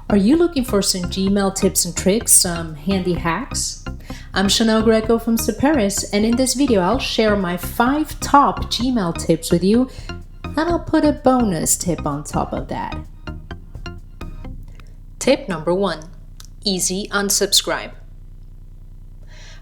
Are you looking for some Gmail tips and tricks, some handy hacks? I'm Greco from Saperis, and in this video I'll share my 5 top Gmail tips with you, and I'll put a bonus tip on top of that. Tip number 1. Easy unsubscribe.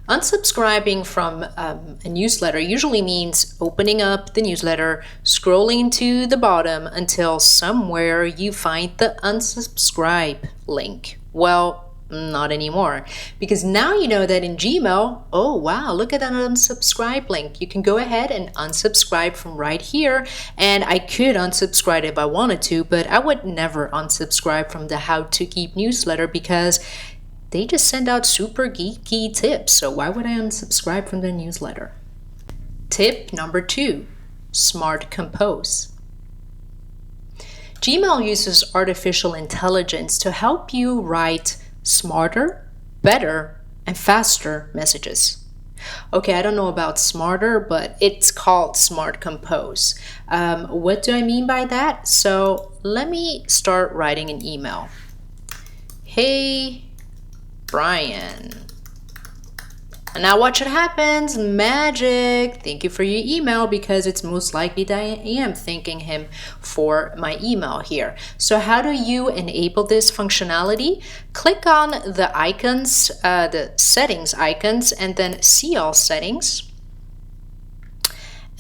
Unsubscribing from a newsletter usually means opening up the newsletter, scrolling to the bottom until somewhere you find the unsubscribe link. Well, not anymore, because now you know that in Gmail, oh wow, look at that unsubscribe link. You can go ahead and unsubscribe from right here, and I could unsubscribe if I wanted to, but I would never unsubscribe from the How to Keep newsletter because they just send out super geeky tips, so why would I unsubscribe from the newsletter? Tip number 2, Smart Compose. Gmail uses artificial intelligence to help you write smarter, better, and faster messages. Okay, I don't know about smarter, but it's called Smart Compose. What do I mean by that? So let me start writing an email. Hey, Brian. And now watch what happens. Magic. Thank you for your email, because it's most likely that I am thanking him for my email here. So how do you enable this functionality? Click on the icons, the settings icons, and then see all settings.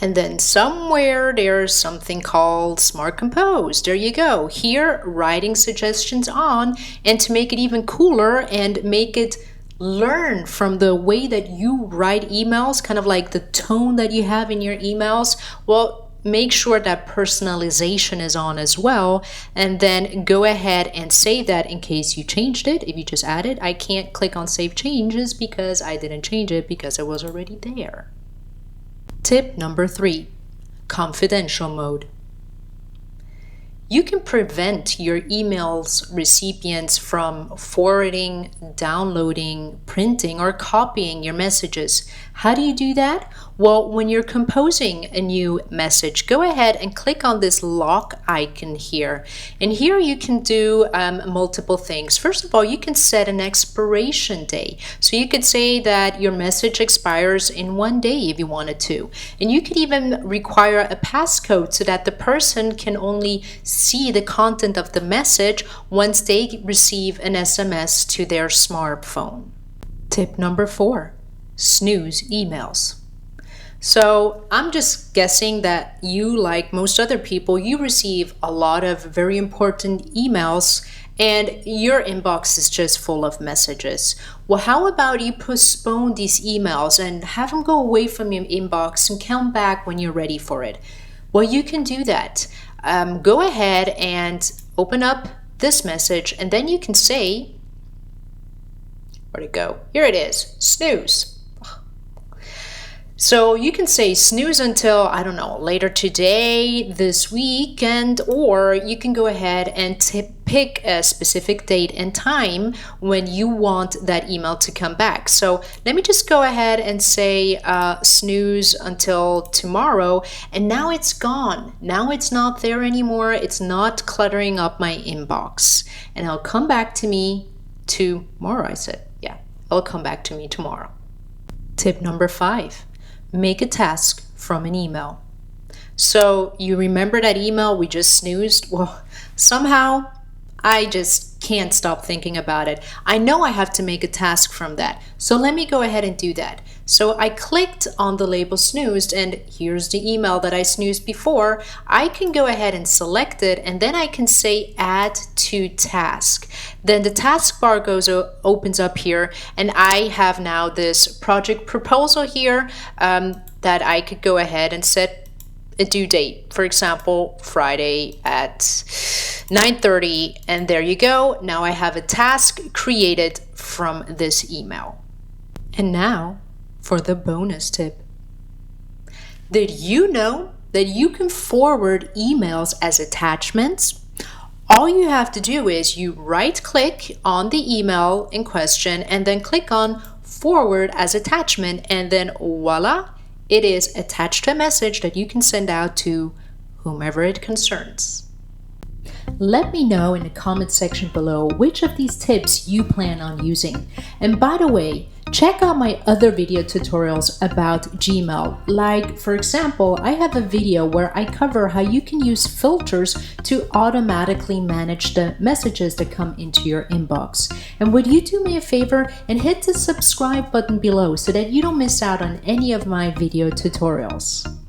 And then somewhere there's something called Smart Compose. There you go. Here, writing suggestions on, and to make it even cooler and make it learn from the way that you write emails, kind of like the tone that you have in your emails, well, make sure that personalization is on as well, and then go ahead and save that in case you changed it. If you just added, I can't click on Save Changes because I didn't change it because it was already there. Tip number 3, confidential mode. You can prevent your email's recipients from forwarding, downloading, printing, or copying your messages. How do you do that? Well, when you're composing a new message, go ahead and click on this lock icon here. And here you can do multiple things. First of all, you can set an expiration day. So you could say that your message expires in 1 day if you wanted to. And you could even require a passcode so that the person can only see the content of the message once they receive an SMS to their smartphone. Tip number 4, snooze emails. So I'm just guessing that you, like most other people, you receive a lot of very important emails and your inbox is just full of messages. Well, how about you postpone these emails and have them go away from your inbox and come back when you're ready for it? Well, you can do that. Go ahead and open up this message, and then you can say, where'd it go? Here it is, snooze. So you can say snooze until, I don't know, later today, this weekend, or you can go ahead and pick a specific date and time when you want that email to come back. So let me just go ahead and say snooze until tomorrow, and now it's gone. Now it's not there anymore. It's not cluttering up my inbox. And it'll come back to me tomorrow, I said. Yeah, it'll come back to me tomorrow. Tip number 5. Make a task from an email. So you remember that email we just snoozed? Well, somehow I just can't stop thinking about it. I know I have to make a task from that. So let me go ahead and do that. So I clicked on the label snoozed, and here's the email that I snoozed before. I can go ahead and select it, and then I can say add to task. Then the taskbar opens up here, and I have now this project proposal here that I could go ahead and set a due date, for example, Friday at 9:30, and there you go. Now I have a task created from this email. And now for the bonus tip. Did you know that you can forward emails as attachments? All you have to do is you right-click on the email in question and then click on forward as attachment, and then voila, it is attached to a message that you can send out to whomever it concerns. Let me know in the comment section below which of these tips you plan on using. And by the way, check out my other video tutorials about Gmail. Like, for example, I have a video where I cover how you can use filters to automatically manage the messages that come into your inbox. And would you do me a favor and hit the subscribe button below so that you don't miss out on any of my video tutorials?